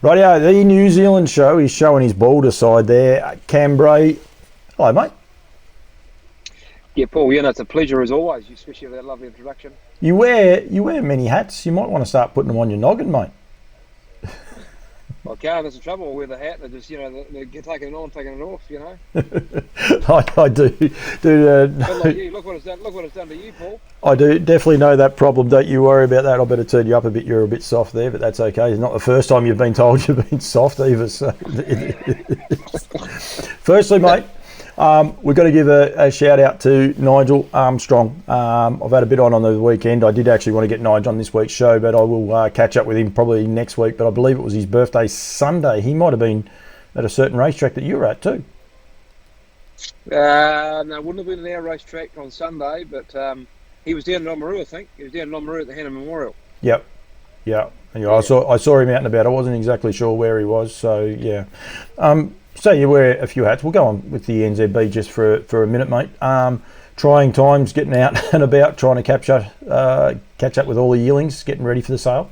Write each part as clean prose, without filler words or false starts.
Rightio, the New Zealand show, he's showing his bolder side there. Cam Bray, hello mate. Yeah, Paul, it's a pleasure as always, especially with that lovely introduction. You wear many hats. You might want to start putting them on your noggin, mate. I can't, that's the trouble. I wear the hat and just, they get taking it on, taking it off, I do. But like you, look what it's done to you, Paul. I do definitely know that problem. Don't you worry about that. I better turn you up a bit. You're a bit soft there, but that's okay. It's not the first time you've been told you've been soft either. So. Firstly, mate, we've got to give a shout out to Nigel Armstrong. I've had a bit on the weekend. I did actually want to get Nigel on this week's show, but I will catch up with him probably next week. But I believe it was his birthday Sunday. He might have been at a certain racetrack that you were at too. No, wouldn't have been at our racetrack on Sunday, but he was down in Oamaru, I think. He was down in Oamaru at the Hannah Memorial. Yep. Yeah. I saw him out and about. I wasn't exactly sure where he was, so yeah. So you wear a few hats. We'll go on with the NZB just for a minute, mate. Trying times, getting out and about, trying to catch up with all the yearlings, getting ready for the sale.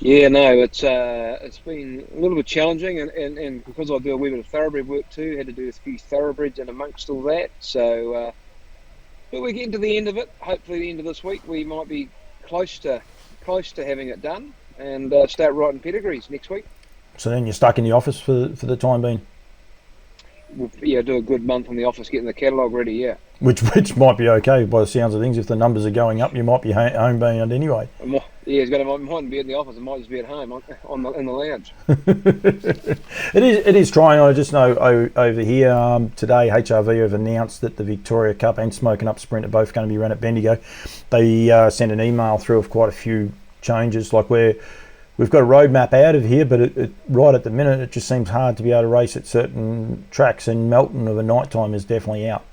Yeah, no, it's been a little bit challenging, and because I do a wee bit of thoroughbred work too, had to do a few thoroughbreds and amongst all that. So, but we're getting to the end of it. Hopefully, the end of this week, we might be close to having it done and start writing pedigrees next week. So then you're stuck in the office for the time being? Yeah, do a good month in the office getting the catalogue ready, yeah. Which might be okay by the sounds of things. If the numbers are going up, you might be home bound anyway. Yeah, mightn't be in the office. It might just be at home in the lounge. It is trying. I just know over here today, HRV have announced that the Victoria Cup and Smoking Up Sprint are both going to be run at Bendigo. They sent an email through of quite a few changes, like we've got a roadmap out of here, but it right at the minute it just seems hard to be able to race at certain tracks, and Melton of a night time is definitely out.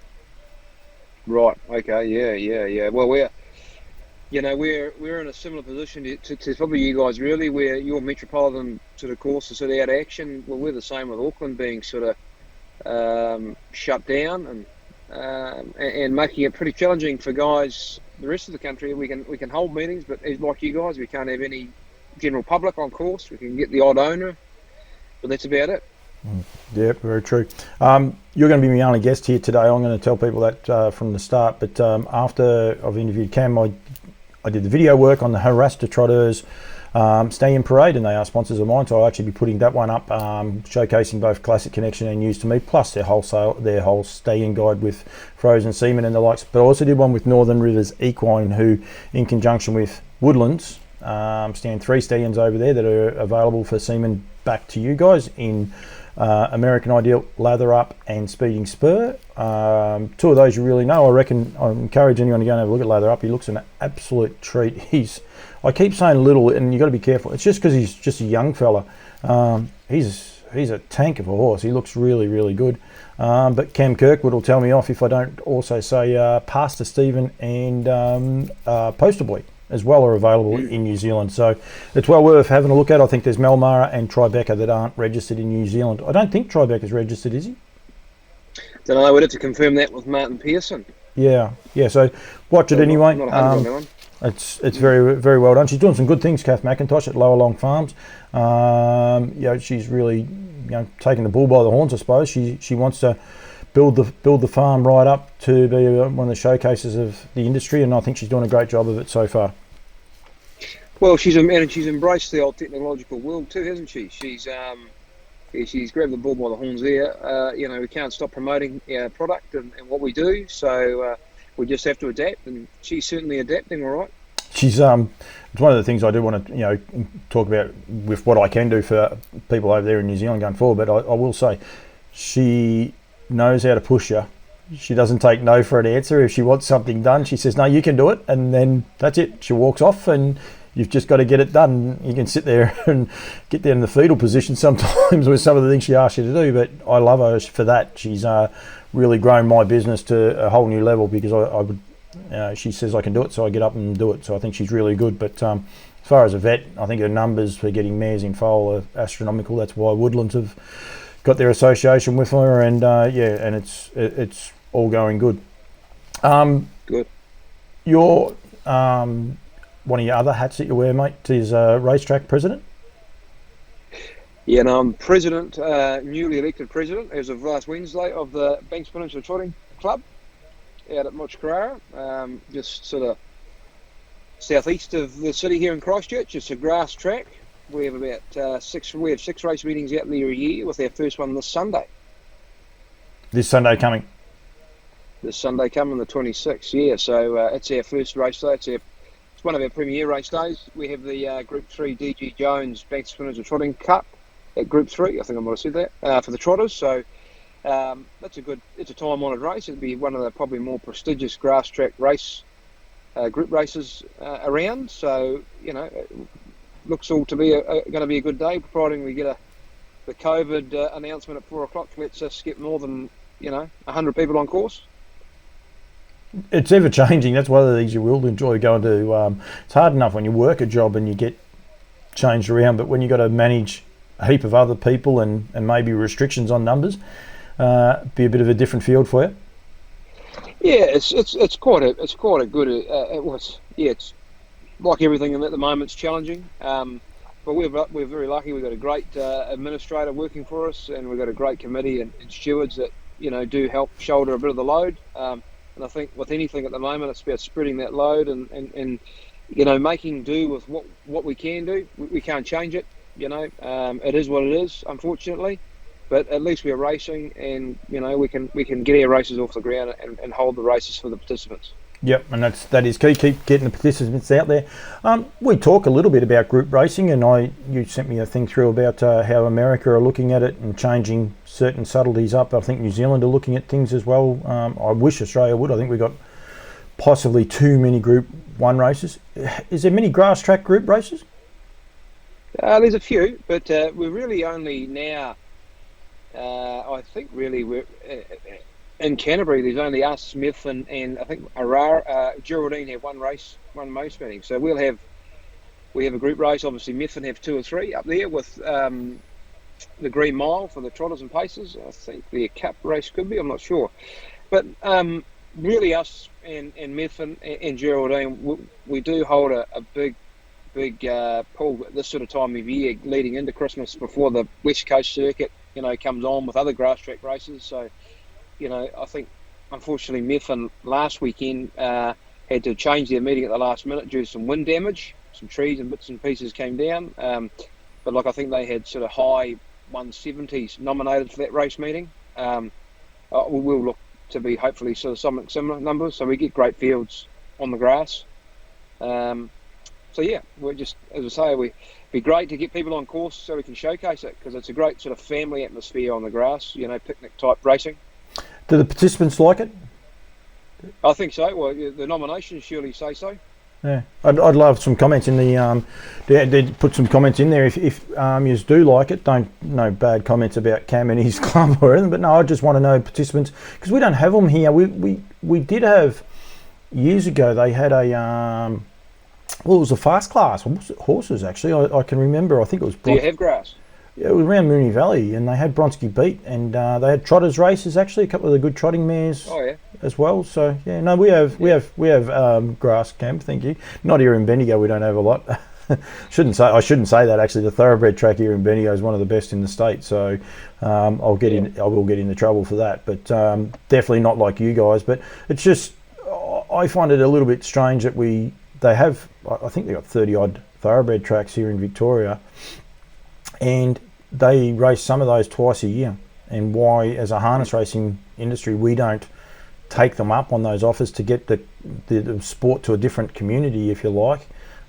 Right. Okay. Yeah. Well, we're in a similar position to probably you guys really, where your metropolitan sort of course is sort of out of action. Well, we're the same with Auckland being sort of shut down and making it pretty challenging for guys. The rest of the country, we can hold meetings, but like you guys, we can't have any general public on course. We can get the odd owner, but that's about it. Yeah, very true. You're going to be my only guest here today. I'm going to tell people that from the start, but after I've interviewed Cam, I did the video work on the Haras to Trotteurs Stallion Parade, and they are sponsors of mine, so I'll actually be putting that one up, showcasing both Classic Connection and News to Me, plus their whole stallion guide with frozen semen and the likes. But I also did one with Northern Rivers Equine, who in conjunction with Woodlands stand 3 stallions over there that are available for semen back to you guys in American Ideal, Lather Up and Speeding Spur. 2 of those you really know. I encourage anyone to go and have a look at Lather Up. He looks an absolute treat. I keep saying little, and you've got to be careful. It's just because he's just a young fella. He's a tank of a horse. He looks really, really good. But Cam Kirkwood will tell me off if I don't also say Pastor Stephen and Poster Boy as well are available in New Zealand. So it's well worth having a look at. I think there's Melmara and Tribeca that aren't registered in New Zealand. I don't think Tribeca's registered, is he? Don't know. We'd have to confirm that with Martin Pearson. Yeah. So watch it anyway. Not 100 on that one. It's very, very well done. She's doing some good things, Kath McIntosh at Llowalong Farms. She's really taking the bull by the horns, I suppose. She wants to build the farm right up to be one of the showcases of the industry, and I think she's doing a great job of it so far. Well, she's embraced the old technological world too, hasn't she? She's grabbed the bull by the horns there. We can't stop promoting our product and what we do, so we just have to adapt, and she's certainly adapting all right. She's it's one of the things I do want to talk about with what I can do for people over there in New Zealand going forward, but I will say she knows how to push you. She doesn't take no for an answer. If she wants something done, she says, no, you can do it, and then that's it. She walks off, and you've just got to get it done. You can sit there and get there in the fetal position sometimes with some of the things she asks you to do, but I love her for that. She's really grown my business to a whole new level because I would she says I can do it, so I get up and do it. So I think she's really good. But as far as a vet, I think her numbers for getting mares in foal are astronomical. That's why Woodlands have got their association with her, and and it's all going good. Good. Your one of your other hats that you wear, mate, is racetrack president. Yeah, and I'm president, newly elected president as of last Wednesday of the Banks Peninsula Trotting Club out at Mochikarara, just sort of southeast of the city here in Christchurch. It's a grass track. We have about six race meetings out there a year, with our first one this Sunday. This Sunday coming? This Sunday coming, the 26th, yeah. So it's our first race day. It's one of our premier race days. We have the Group 3 DG Jones Banks Peninsula Trotting Cup at Group 3. I think I might have said that, for the trotters. So it's a time-honoured race. It'll be one of the probably more prestigious grass track race group races around. So, it looks all to be going to be a good day, providing we get the COVID announcement at 4 o'clock lets us get more than 100 people on course. It's ever changing. That's one of the things you will enjoy going to. It's hard enough when you work a job and you get changed around, but when you've got to manage a heap of other people and maybe restrictions on numbers, be a bit of a different field for you. Yeah, it's quite a good. It's like everything at the moment. It's challenging, but we're very lucky. We've got a great administrator working for us, and we've got a great committee and stewards that do help shoulder a bit of the load. And I think with anything at the moment, it's about spreading that load and making do with what we can do. We can't change it. It is what it is, unfortunately. But at least we're racing, and we can get our races off the ground and hold the races for the participants. Yep, and that is key. Keep getting the participants out there. We talk a little bit about group racing, and you sent me a thing through about how America are looking at it and changing certain subtleties up. I think New Zealand are looking at things as well. I wish Australia would. I think we've got possibly too many Group 1 races. Is there many grass track group races? There's a few, but we're really only now. I think really we're in Canterbury. There's only us, Smith, and I think Geraldine have one most meeting. So we have a group race. Obviously, Methven have 2 or 3 up there with the Green Mile for the Trotters and Pacers. I think the Cup race could be. I'm not sure, but really us and Methven and Geraldine, we do hold a big pull at this sort of time of year, leading into Christmas, before the West Coast circuit comes on with other grass track races. So I think unfortunately Methven last weekend had to change their meeting at the last minute due to some wind damage. Some trees and bits and pieces came down, but I think they had sort of high 170s nominated for that race meeting. We will look to be hopefully sort of something similar numbers, so we get great fields on the grass. So yeah, we're just, as I say, it'd be great to get people on course so we can showcase it, because it's a great sort of family atmosphere on the grass, picnic type racing. Do the participants like it? I think so. Well, the nominations surely say so. Yeah, I'd love some comments in the. They put some comments in there if you do like it. No bad comments about Cam and his club or anything, but no, I just want to know participants, because we don't have them here. We did have years ago. They had a it was a fast class horses actually. I can remember. I think it was. Do you have grass? Yeah, it was around Moonee Valley, and they had Bronski Beat, and they had trotters races actually. A couple of the good trotting mares. Oh yeah. As well, so yeah, no, we have grass camp. Thank you. Not here in Bendigo, we don't have a lot. I shouldn't say that actually. The thoroughbred track here in Bendigo is one of the best in the state, so I will get into trouble for that. But definitely not like you guys. But it's just, I find it a little bit strange that they have. I think they've got 30 odd thoroughbred tracks here in Victoria, and they race some of those twice a year. And why, as a harness racing industry, we don't take them up on those offers to get the sport to a different community, if you like.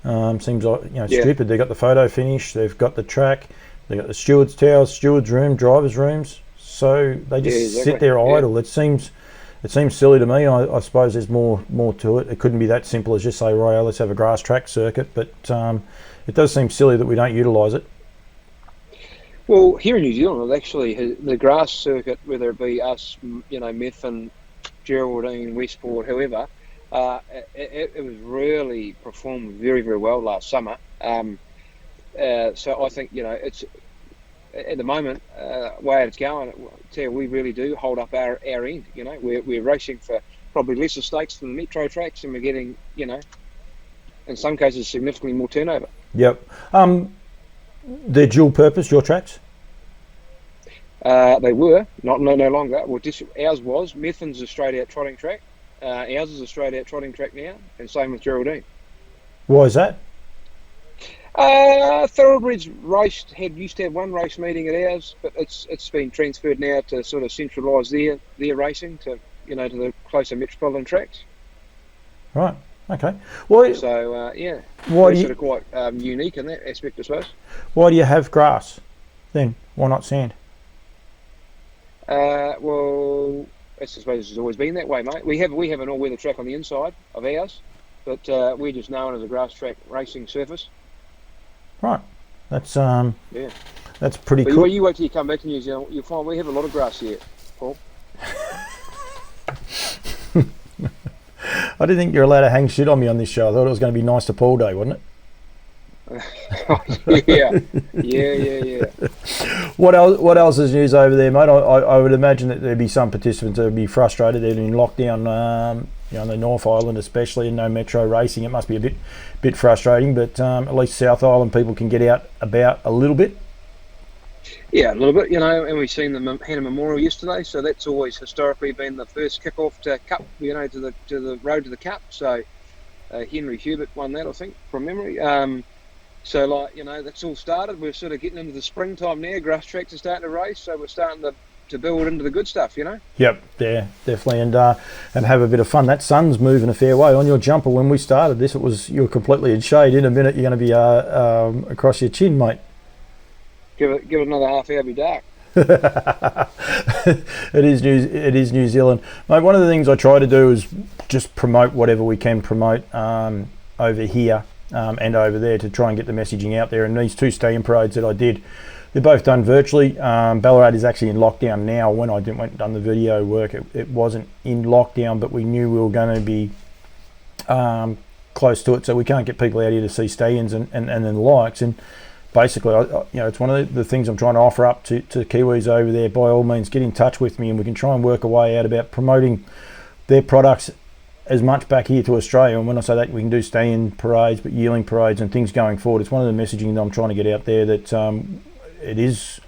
Seems like stupid. They've got the photo finish, they've got the track, they've got the stewards' towers, stewards' room, drivers' rooms. So they just sit there idle. It seems silly to me. I suppose there's more to it. It couldn't be that simple as just say, right, let's have a grass track circuit. But it does seem silly that we don't utilise it. Well, here in New Zealand, actually, the grass circuit, whether it be us, Methven, Geraldine, Westport, whoever, it was really performed very, very well last summer. So I think, it's at the moment, way it's going, we really do hold up our end. We're racing for probably lesser stakes than the metro tracks, and we're getting, in some cases, significantly more turnover. Yep. They're dual purpose, your tracks? They were no longer. Well, ours was. Methin's a straight out trotting track. Ours is a straight out trotting track now, and same with Geraldine. Why is that? Thoroughbreds used to have one race meeting at ours, but it's been transferred now to sort of centralise their racing to to the closer metropolitan tracks. Right. Okay. Well, so why do sort of quite unique in that aspect, I suppose. Why do you have grass then? Why not sand? Well, I suppose it's always been that way, mate. We have an all-weather track on the inside of ours, but we're just known as a grass track racing surface. Right. That's That's pretty cool. Well, you wait till you come back to New Zealand. You'll find we have a lot of grass here, Paul. I didn't think you're allowed to hang shit on me on this show. I thought it was going to be nice to Paul Day, wasn't it? Yeah. What else is news over there, mate? I would imagine that there'd be some participants that would be frustrated. They're in lockdown, on the North Island especially, and no metro racing. It must be a bit frustrating, but at least South Island people can get out about a little bit. Yeah, a little bit, and we've seen the Hannah Memorial yesterday, so that's always historically been the first kick-off to Cup, to the road to the Cup. So Henry Hubert won that, I think, from memory. So, that's all started. We're sort of getting into the springtime now. Grass tracks are starting to race, so we're starting to build into the good stuff, Yep, yeah, definitely, and have a bit of fun. That sun's moving a fair way. On your jumper when we started this, you were completely in shade. In a minute, you're going to be across your chin, mate. Give it another half hour, be dark. It is New Zealand, mate. One of the things I try to do is just promote whatever we can promote over here and over there to try and get the messaging out there. And these 2 stallion parades that I did, they're both done virtually. Ballarat is actually in lockdown now. When I went and done the video work, it wasn't in lockdown, but we knew we were going to be close to it, so we can't get people out here to see stallions and the likes. And basically, it's one of the things I'm trying to offer up to Kiwis over there. By all means, get in touch with me and we can try and work a way out about promoting their products as much back here to Australia. And when I say that, we can do stallion parades, but yearling parades and things going forward. It's one of the messaging that I'm trying to get out there, that it is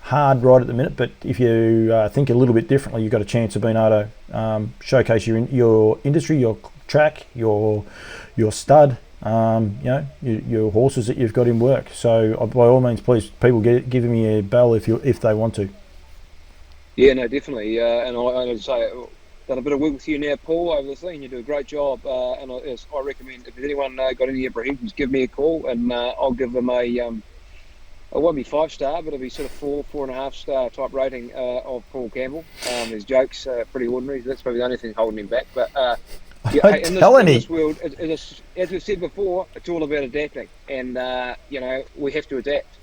hard right at the minute, but if you think a little bit differently, you've got a chance of being able to showcase your industry, your track, your stud, your horses that you've got in work. So by all means, please, people give me a bell if they want to. Yeah, no, definitely. And I'd say, done a bit of work with you now, Paul, over the thing. You do a great job. And I recommend, if there's anyone got any apprehensions, give me a call, and I'll give them it won't be 5-star, but it'll be sort of 4.5 star type rating of Paul Campbell. His jokes are pretty ordinary. So that's probably the only thing holding him back. But in this world, as we said before, it's all about adapting, and we have to adapt.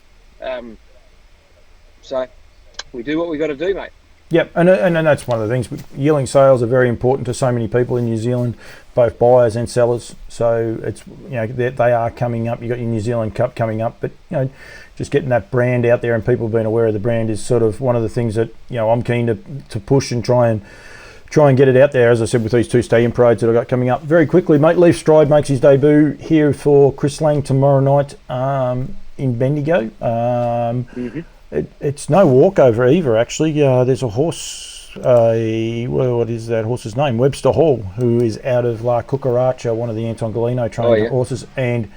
So we do what we got to do, mate. Yep, and that's one of the things. Yearling sales are very important to so many people in New Zealand, both buyers and sellers. So it's they are coming up. You got your New Zealand Cup coming up, but just getting that brand out there and people being aware of the brand is sort of one of the things that I'm keen to push and try and get it out there. As I said, with these 2 stallion parades that I've got coming up very quickly, mate. Leaf Stride makes his debut here for Chris Lang tomorrow night in Bendigo. It's no walkover either, actually. There's a horse, what is that horse's name? Webster Hall, who is out of La Cucaracha, one of the Anton Galino trained horses, and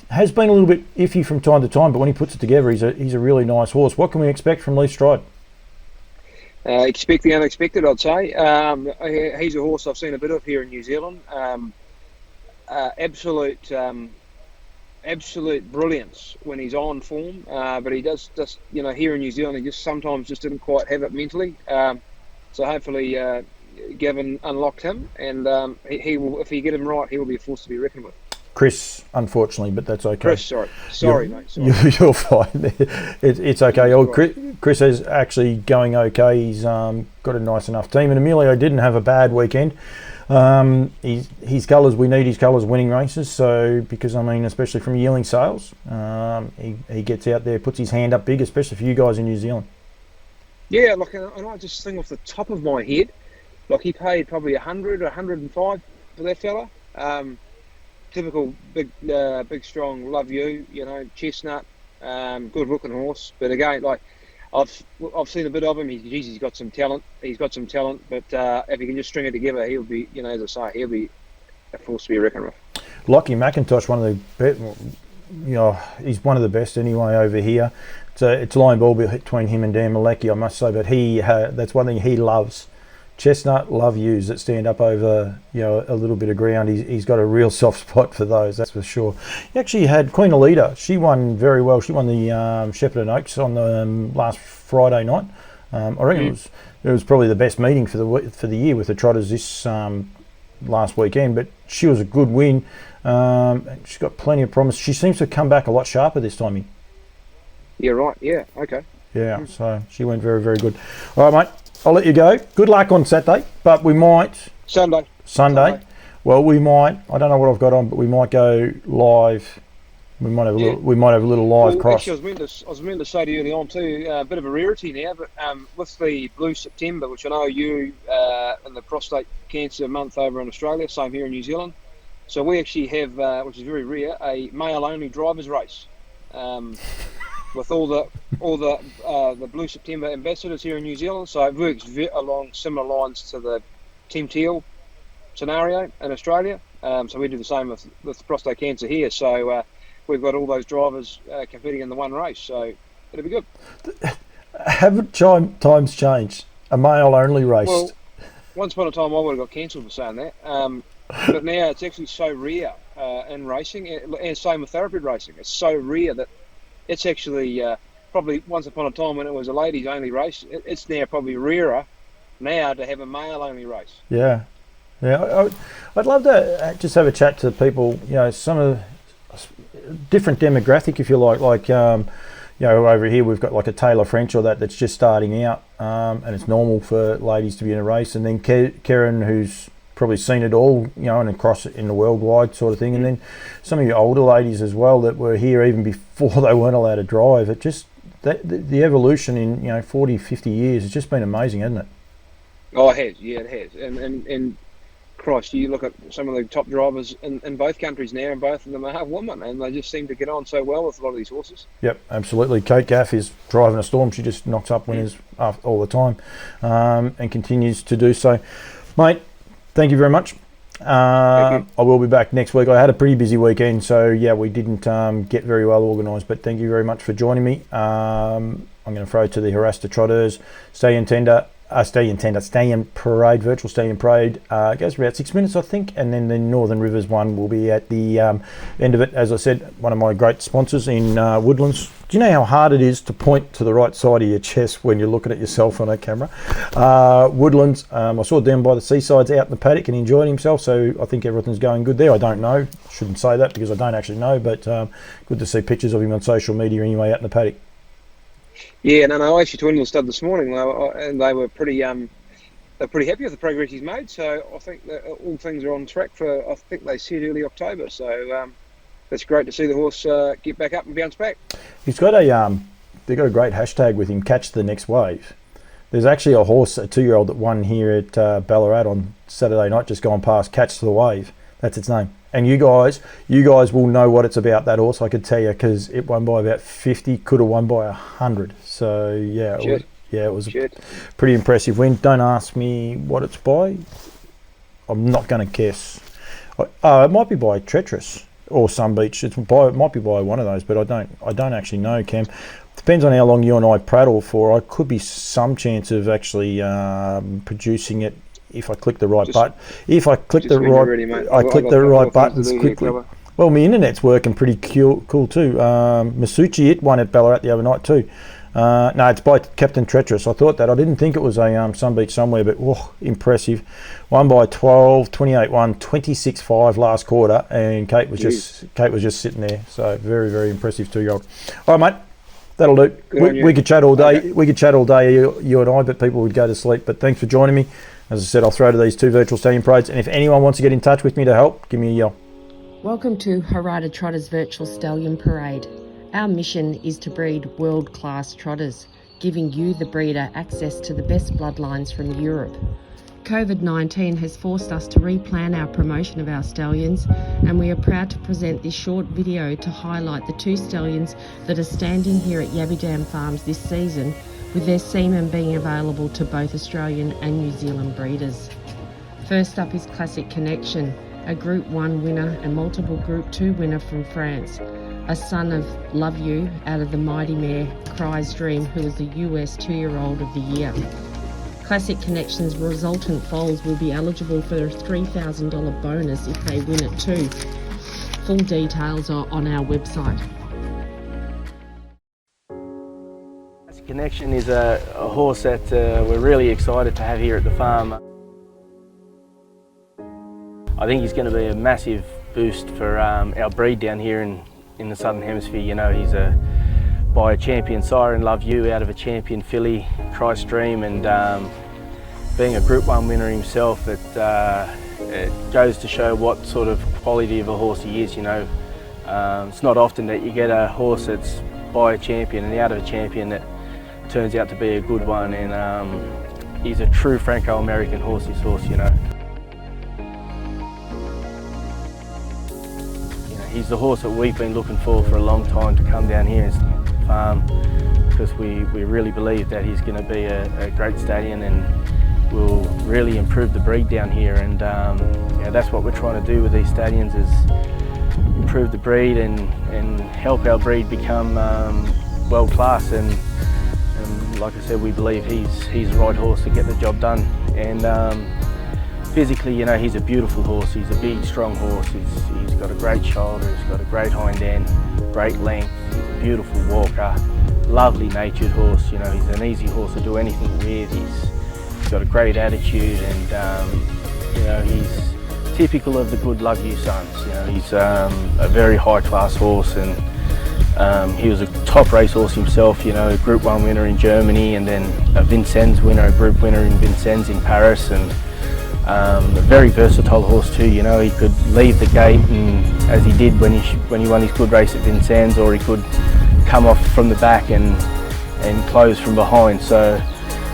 has been a little bit iffy from time to time, but when he puts it together, he's a really nice horse. What can we expect from Leaf Stride? Expect the unexpected, I'd say. He's a horse I've seen a bit of here in New Zealand. Absolute brilliance when he's on form, but he does just here in New Zealand he just sometimes just didn't quite have it mentally. So hopefully Gavin unlocked him, and he will, if he get him right, he will be a force to be reckoned with. Chris, unfortunately, but that's okay. Chris, sorry, mate. Sorry. You're fine. It's okay. Chris is actually going okay. He's got a nice enough team, and Emilio didn't have a bad weekend. His colours, we need his colours winning races. So because especially from yearling sales, he gets out there, puts his hand up big, especially for you guys in New Zealand. Yeah, and I just think off the top of my head, he paid probably 100 or 105 for that fella. Typical big, strong, love you, chestnut, good looking horse. But again, I've seen a bit of him. He's got some talent. But if he can just string it together, he'll be, as I say, he'll be a force to be reckoned with. Lockie McIntosh, one of the he's one of the best anyway over here. It's a line ball between him and Dan Malecki, I must say, but that's one thing he loves. Chestnut love ewes that stand up over a little bit of ground. He's got a real soft spot for those, that's for sure. He actually had Queen Alida. She won very well. She won the Shepherd and Oaks on the last Friday night. I reckon it was probably the best meeting for the year with the Trotters this last weekend. But she was a good win. She's got plenty of promise. She seems to have come back a lot sharper this time. Yeah, right. Yeah, okay. Yeah, so she went very, very good. All right, mate. I'll let you go. Good luck on Saturday, but we might... Sunday. Well, we might... I don't know what I've got on, but we might go live. We might have a little live cross. Actually, I was meant to say to you early on too, a bit of a rarity now, but with the Blue September, which I know you in the prostate cancer month over in Australia, same here in New Zealand. So we actually have, which is very rare, a male-only drivers race. With all the Blue September ambassadors here in New Zealand, so it works along similar lines to the Team Teal scenario in Australia. So we do the same with prostate cancer here. So we've got all those drivers competing in the one race. So it'll be good. Haven't times changed? A male-only race. Well, once upon a time I would have got cancelled for saying that. But now it's actually so rare in racing, and same with thoroughbred racing. It's so rare that it's actually probably once upon a time when it was a ladies only race, it's now probably rarer now to have a male only race. Yeah. I'd love to just have a chat to people, some of the different demographic, if you like over here we've got like a Taylor French or that's just starting out, and it's normal for ladies to be in a race, and then Karen, who's probably seen it all, and across in the worldwide sort of thing, and then some of your older ladies as well that were here even before they weren't allowed to drive. It just the evolution in 40, 50 years has just been amazing, hasn't it? Oh, it has. Yeah, it has. And Christ, you look at some of the top drivers in both countries now, and both of them are women, and they just seem to get on so well with a lot of these horses. Yep, absolutely. Kate Gaff is driving a storm. She just knocks up winners all the time, and continues to do so. Mate, thank you very much. I will be back next week. I had a pretty busy weekend, so we didn't get very well organised, but thank you very much for joining me. I'm going to throw to the Haras Trotteurs Stallion Parade, Virtual Stallion Parade. It goes for about 6 minutes, I think, and then the Northern Rivers one will be at the end of it. As I said, one of my great sponsors in Woodlands. Do you know how hard it is to point to the right side of your chest when you're looking at yourself on a camera? Woodlands, I saw down by the seasides out in the paddock and enjoyed himself, so I think everything's going good there. I don't know, shouldn't say that because I don't actually know, but good to see pictures of him on social media anyway out in the paddock. Yeah, no, I actually to Woodlands Stud this morning, and they were pretty happy with the progress he's made. So I think that all things are on track for, I think they said early October. So it's great to see the horse get back up and bounce back. He's got they've got a great hashtag with him, Catch the Next Wave. There's actually a horse, a 2-year-old that won here at Ballarat on Saturday night, just gone past, Catch the Wave. That's its name. And you guys will know what it's about, that horse, I could tell you, because it won by about 50, could have won by 100. So, it was a pretty impressive win. Don't ask me what it's by. I'm not going to guess. It might be by Treacherous or Sun Beach. It might be by one of those, but I don't actually know, Cam. Depends on how long you and I prattle for. I could be some chance of actually producing it if I click the right button. If I click the right buttons quickly. Well, my internet's working pretty cool too. Masucci, it won at Ballarat the other night too. No, it's by Captain Treacherous. I thought that. I didn't think it was a Sun Beach somewhere, but impressive. Won by 12, 28-1, 26-5 last quarter, and Kate was just sitting there. So very, very impressive 2-year-old. All right, mate. That'll do. We could chat all day. Okay. We could chat all day, you and I, but people would go to sleep. But thanks for joining me. As I said, I'll throw to these 2 Virtual Stallion Parades, and if anyone wants to get in touch with me to help, give me a yell. Welcome to Haras Trotters Virtual Stallion Parade. Our mission is to breed world-class trotters, giving you, the breeder, access to the best bloodlines from Europe. COVID-19 has forced us to replan our promotion of our stallions, and we are proud to present this short video to highlight the 2 stallions that are standing here at Yabby Dam Farms this season with their semen being available to both Australian and New Zealand breeders. First up is Classic Connection, a Group 1 winner and multiple Group 2 winner from France, a son of Love You out of the mighty mare Cry's Dream, who is the US 2-year-old of the year. Classic Connection's resultant foals will be eligible for a $3,000 bonus if they win it too. Full details are on our website. Classic Connection is a horse that we're really excited to have here at the farm. I think he's going to be a massive boost for our breed down here in the Southern Hemisphere. You know, he's by a champion sire in Love You out of a champion filly, Cry's Dream, and being a Group 1 winner himself, it goes to show what sort of quality of a horse he is. You know, it's not often that you get a horse that's by a champion and out of a champion that turns out to be a good one, and he's a true Franco-American horse, this horse, you know. He's the horse that we've been looking for a long time to come down here and farm, because we really believe that he's going to be a great stallion and will really improve the breed down here. And yeah, that's what we're trying to do with these stallions, is improve the breed and help our breed become world class. And like I said, we believe he's the right horse to get the job done. And physically, you know, he's a beautiful horse. He's a big, strong horse. He's got a great shoulder, he's got a great hind end, great length. He's a beautiful walker, lovely natured horse. You know, he's an easy horse to do anything with. He's got a great attitude, and you know, he's typical of the good Love You sons. You know, he's a very high-class horse, and he was a top race horse himself. You know, a Group 1 winner in Germany, and then a Vincennes winner, a Group winner in Vincennes in Paris, and a very versatile horse too. You know, he could leave the gate, and as he did when he won his good race at Vincennes, or he could come off from the back and close from behind. So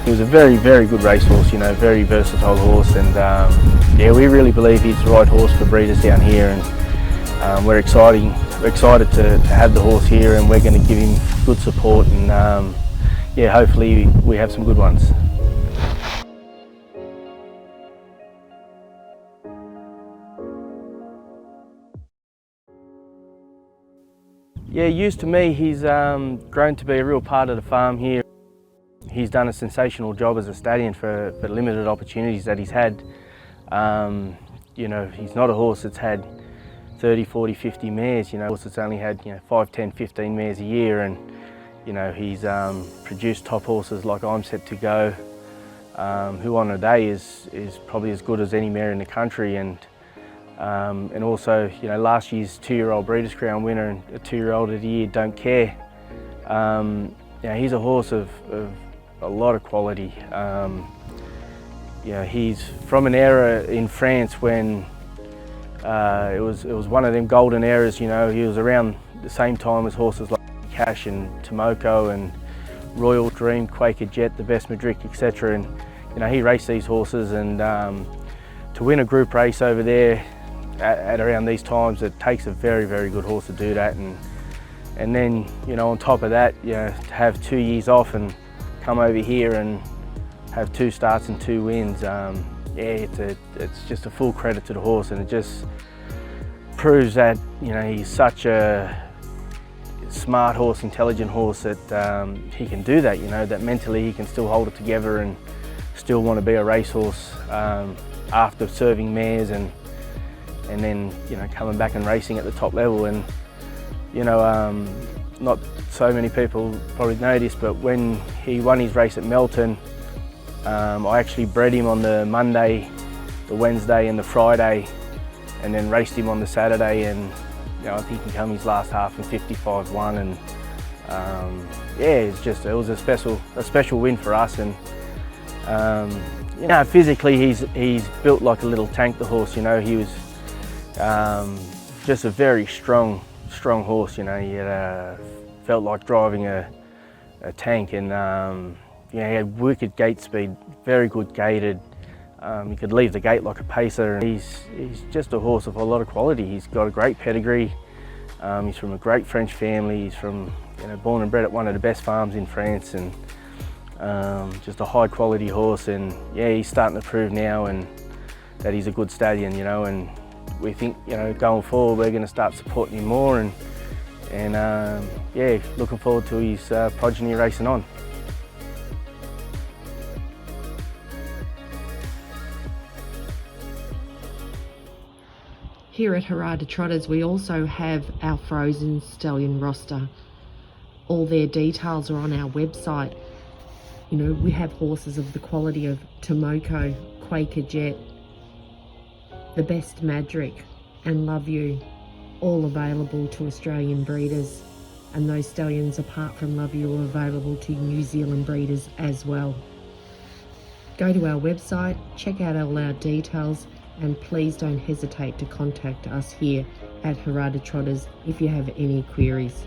he was a very, very good racehorse. You know, very versatile horse, and yeah, we really believe he's the right horse for breeders down here, and we're excited to have the horse here, and we're going to give him good support, and yeah, hopefully we have some good ones. Yeah, used to me, he's grown to be a real part of the farm here. He's done a sensational job as a stallion for limited opportunities that he's had. You know, he's not a horse that's had 30, 40, 50 mares. You know, a horse that's only had, you know, 5, 10, 15 mares a year, and you know, he's produced top horses like I'm Set to Go, who on a day is probably as good as any mare in the country. And also, you know, last year's 2-year-old Breeders' Crown winner and a 2-year-old of the year, Don't Care. You know, he's a horse of a lot of quality. You know, he's from an era in France when it was one of them golden eras. You know, he was around the same time as horses like Cash and Tomoko and Royal Dream, Quaker Jet, the Best Madric, etc. And you know, he raced these horses, and to win a group race over there at around these times, it takes a very, very good horse to do that. And then, you know, on top of that, you know, to have 2 years off and come over here and have 2 starts and 2 wins, yeah, it's just a full credit to the horse, and it just proves that, you know, he's such a smart horse, intelligent horse, that he can do that. You know, that mentally he can still hold it together and still want to be a racehorse after serving mares, and then, you know, coming back and racing at the top level. And you know, not so many people probably know this, but when he won his race at Melton, I actually bred him on the Monday, the Wednesday and the Friday, and then raced him on the Saturday, and you know, I think he came his last half in 55-1, and yeah, it was a special win for us. And you know, physically he's built like a little tank, the horse. You know, he was just a very strong horse. You know, he had felt like driving a tank, and yeah, he had wicked gate speed, very good gated. He could leave the gate like a pacer. He's just a horse of a lot of quality. He's got a great pedigree. He's from a great French family. He's from, you know, born and bred at one of the best farms in France, and Just a high quality horse, and yeah, he's starting to prove now and that he's a good stallion, you know, and we think, you know, going forward we're going to start supporting him more, and yeah, looking forward to his progeny racing on. Here at Harada Trotters, we also have our frozen stallion roster. All their details are on our website. You know, we have horses of the quality of Tomoko, Quaker Jet, the Best Madrick, and Love You, all available to Australian breeders. And those stallions, apart from Love You, are available to New Zealand breeders as well. Go to our website, check out all our details, and please don't hesitate to contact us here at Harada Trotters if you have any queries.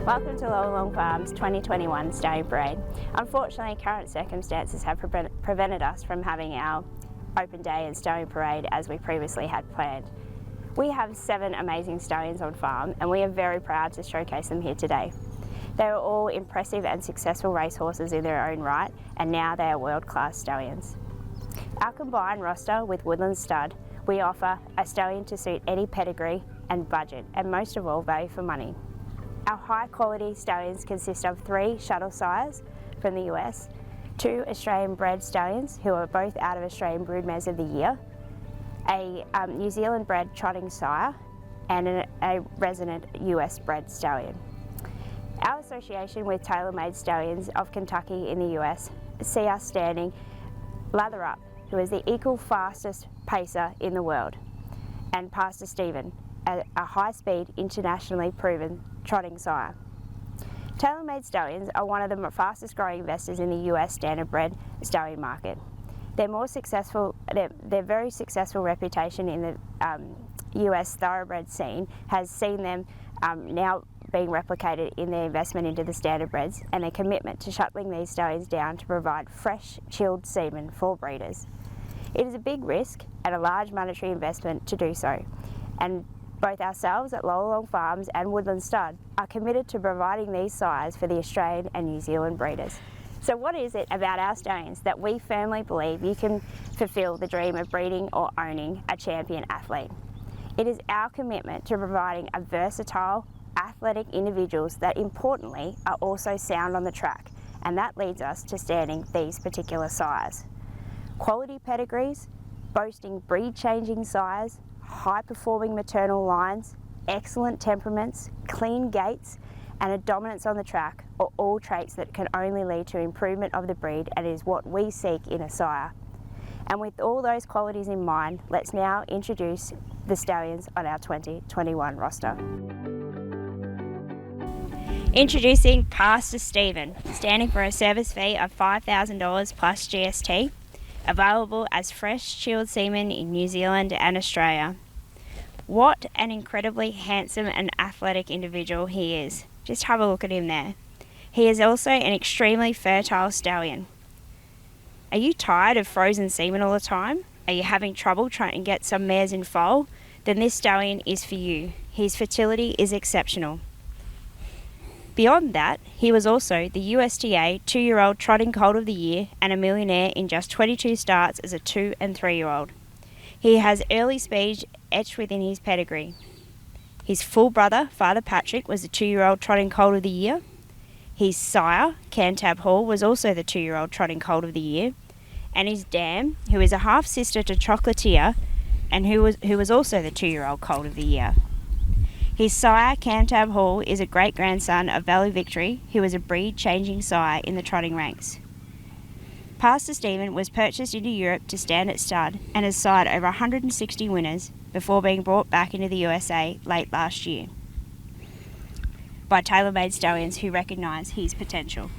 Welcome to Llowalong Farm's 2021 Stallion Parade. Unfortunately, current circumstances have prevented us from having our open day and stallion parade as we previously had planned. We have 7 amazing stallions on farm, and we are very proud to showcase them here today. They are all impressive and successful racehorses in their own right, and now they are world-class stallions. Our combined roster with Woodlands Stud, we offer a stallion to suit any pedigree and budget, and most of all, value for money. Our high-quality stallions consist of 3 shuttle sires from the US, 2 Australian bred stallions who are both out of Australian Broodmares of the Year, a New Zealand bred trotting sire, and a resident US bred stallion. Our association with TaylorMade Stallions of Kentucky in the US see us standing Lather Up, who is the equal fastest pacer in the world, and Pastor Stephen, a high-speed, internationally proven trotting sire. TaylorMade Stallions are one of the fastest growing investors in the US standardbred stallion market. Their very successful reputation in the US thoroughbred scene has seen them now being replicated in their investment into the standardbreds and their commitment to shuttling these stallions down to provide fresh, chilled semen for breeders. It is a big risk and a large monetary investment to do so, and both ourselves at Llowalong Farms and Woodlands Stud are committed to providing these sires for the Australian and New Zealand breeders. So what is it about our stallions that we firmly believe you can fulfil the dream of breeding or owning a champion athlete? It is our commitment to providing a versatile, athletic individuals that importantly are also sound on the track, and that leads us to standing these particular sires. Quality pedigrees, boasting breed-changing sires, high-performing maternal lines, excellent temperaments, clean gaits, and a dominance on the track are all traits that can only lead to improvement of the breed, and is what we seek in a sire. And with all those qualities in mind, let's now introduce the stallions on our 2021 roster. Introducing Pastor Stephen, standing for a service fee of $5,000 plus GST. Available as fresh chilled semen in New Zealand and Australia. What an incredibly handsome and athletic individual he is. Just have a look at him there. He is also an extremely fertile stallion. Are you tired of frozen semen all the time? Are you having trouble trying to get some mares in foal? Then this stallion is for you. His fertility is exceptional. Beyond that, he was also the USTA 2-year-old trotting colt of the year and a millionaire in just 22 starts as a 2- and 3-year-old. He has early speed etched within his pedigree. His full brother, Father Patrick, was the 2-year-old trotting colt of the year. His sire, Cantab Hall, was also the 2-year-old trotting colt of the year. And his dam, who is a half-sister to Chocolatier, and who was also the 2-year-old colt of the year. His sire, Cantab Hall, is a great-grandson of Valley Victory, who was a breed-changing sire in the trotting ranks. Pastor Stephen was purchased into Europe to stand at stud and has sired over 160 winners before being brought back into the USA late last year. by tailor-made stallions who recognise his potential.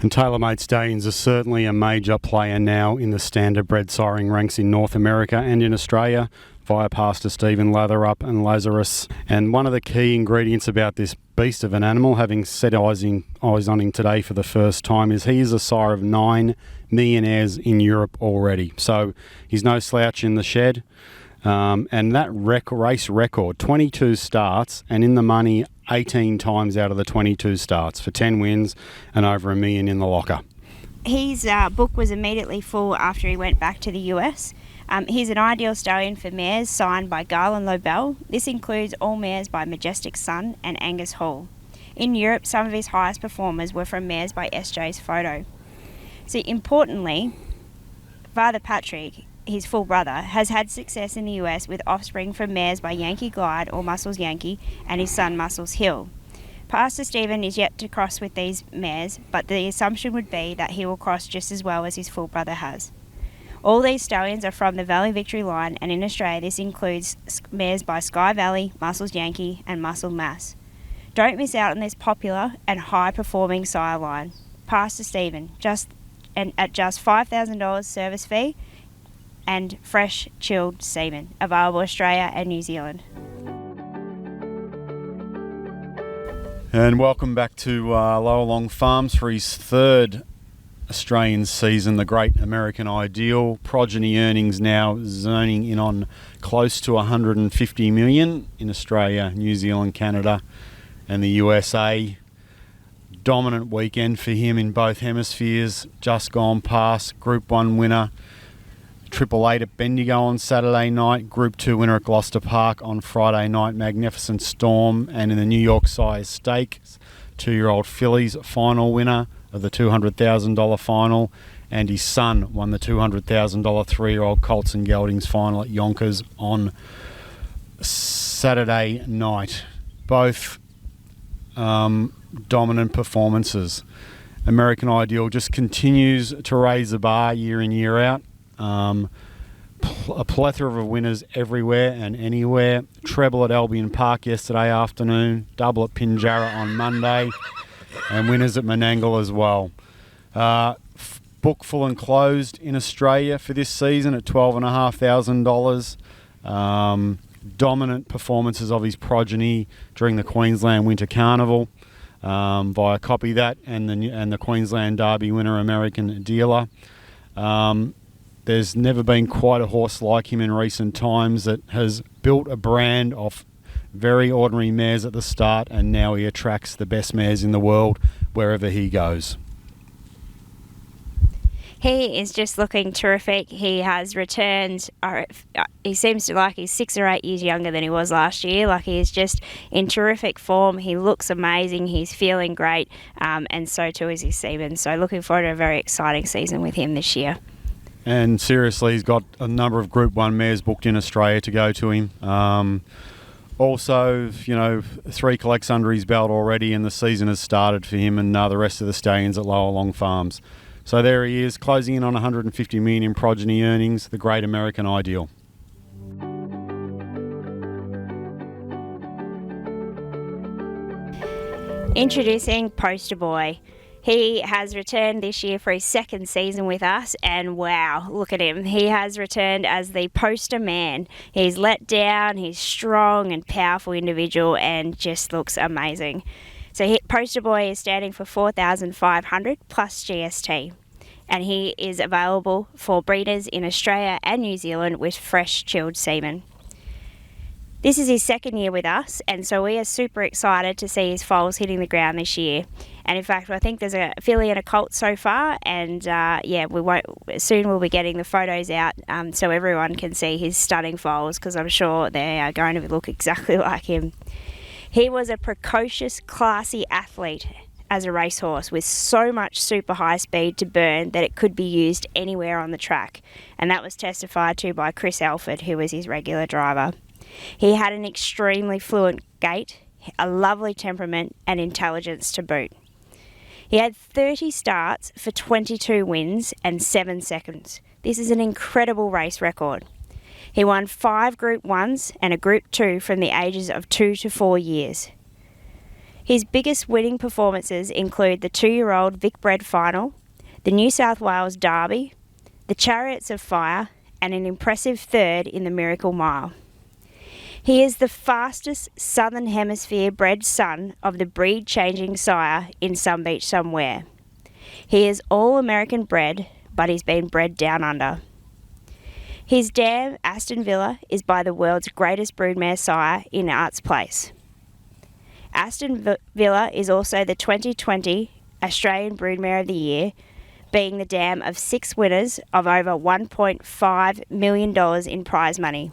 And tailor-made stallions are certainly a major player now in the standardbred siring ranks in North America and in Australia, via Pastor Stephen Latherup and Lazarus. And one of the key ingredients about this beast of an animal, having set eyes on him today for the first time, is he is a sire of 9 millionaires in Europe already. So he's no slouch in the shed. And that race record, 22 starts, and in the money 18 times out of the 22 starts for 10 wins and over $1 million in the locker. His book was immediately full after he went back to the US. He's an ideal stallion for mares signed by Garland Lobel. This includes all mares by Majestic Sun and Angus Hall. In Europe, some of his highest performers were from mares by SJ's Photo. So importantly, Father Patrick, his full brother, has had success in the US with offspring from mares by Yankee Glide or Muscles Yankee and his son Muscles Hill. Pastor Stephen is yet to cross with these mares, but the assumption would be that he will cross just as well as his full brother has. All these stallions are from the Valley Victory line, and in Australia this includes mares by Sky Valley, Muscles Yankee and Muscle Mass. Don't miss out on this popular and high-performing sire line. Pastor Stephen, at just $5,000 service fee and fresh chilled semen, available Australia and New Zealand. And welcome back to Llowalong Farms for his third Australian season, the Great American Ideal. Progeny earnings now zoning in on close to 150 million in Australia, New Zealand, Canada and the USA. Dominant weekend for him in both hemispheres, just gone past. Group 1 winner, Triple Eight at Bendigo on Saturday night, Group 2 winner at Gloucester Park on Friday night, Magnificent Storm, and in the New York Sire Stakes, 2-year-old fillies final winner of the $200,000 final, and his son won the $200,000 3-year-old Colts and Geldings final at Yonkers on Saturday night. Both dominant performances. American Ideal just continues to raise the bar year in, year out. A plethora of winners everywhere and anywhere. Treble at Albion Park yesterday afternoon, double at Pinjarra on Monday, and winners at Menangle as well. Book full and closed in Australia for this season at $12,500. Dominant performances of his progeny during the Queensland Winter Carnival via Copy That and the Queensland Derby winner American Dealer. There's never been quite a horse like him in recent times that has built a brand off very ordinary mares at the start, and now he attracts the best mares in the world wherever he goes. He is just looking terrific. He has returned, he seems to like he's 6 or 8 years younger than he was last year. Like, he is just in terrific form. He looks amazing. He's feeling great, and so too is his semen. So looking forward to a very exciting season with him this year. And seriously, he's got a number of Group 1 mares booked in Australia to go to him. Also, 3 collects under his belt already, and the season has started for him and the rest of the stallions at Llowalong Farms. So there he is, closing in on 150 million in progeny earnings, the Great American Ideal. Introducing Poster Boy. He has returned this year for his second season with us, and wow, look at him. He has returned as the poster man. He's let down, he's strong and powerful individual, and just looks amazing. So Poster Boy is standing for 4,500 plus GST, and he is available for breeders in Australia and New Zealand with fresh chilled semen. This is his second year with us, and so we are super excited to see his foals hitting the ground this year. And in fact, I think there's a filly and a colt so far, and soon we'll be getting the photos out so everyone can see his stunning foals, because I'm sure they are going to look exactly like him. He was a precocious, classy athlete as a racehorse with so much super high speed to burn that it could be used anywhere on the track, and that was testified to by Chris Alford, who was his regular driver. He had an extremely fluent gait, a lovely temperament and intelligence to boot. He had 30 starts for 22 wins and 7 seconds. This is an incredible race record. He won 5 Group 1s and a Group 2 from the ages of 2 to 4 years. His biggest winning performances include the 2-year-old Vic Bred Final, the New South Wales Derby, the Chariots of Fire, and an impressive third in the Miracle Mile. He is the fastest Southern Hemisphere bred son of the breed-changing sire in Some Beach Somewhere. He is all-American bred, but he's been bred down under. His dam, Aston Villa, is by the world's greatest broodmare sire in Arts Place. Aston Villa is also the 2020 Australian Broodmare of the Year, being the dam of 6 winners of over $1.5 million in prize money.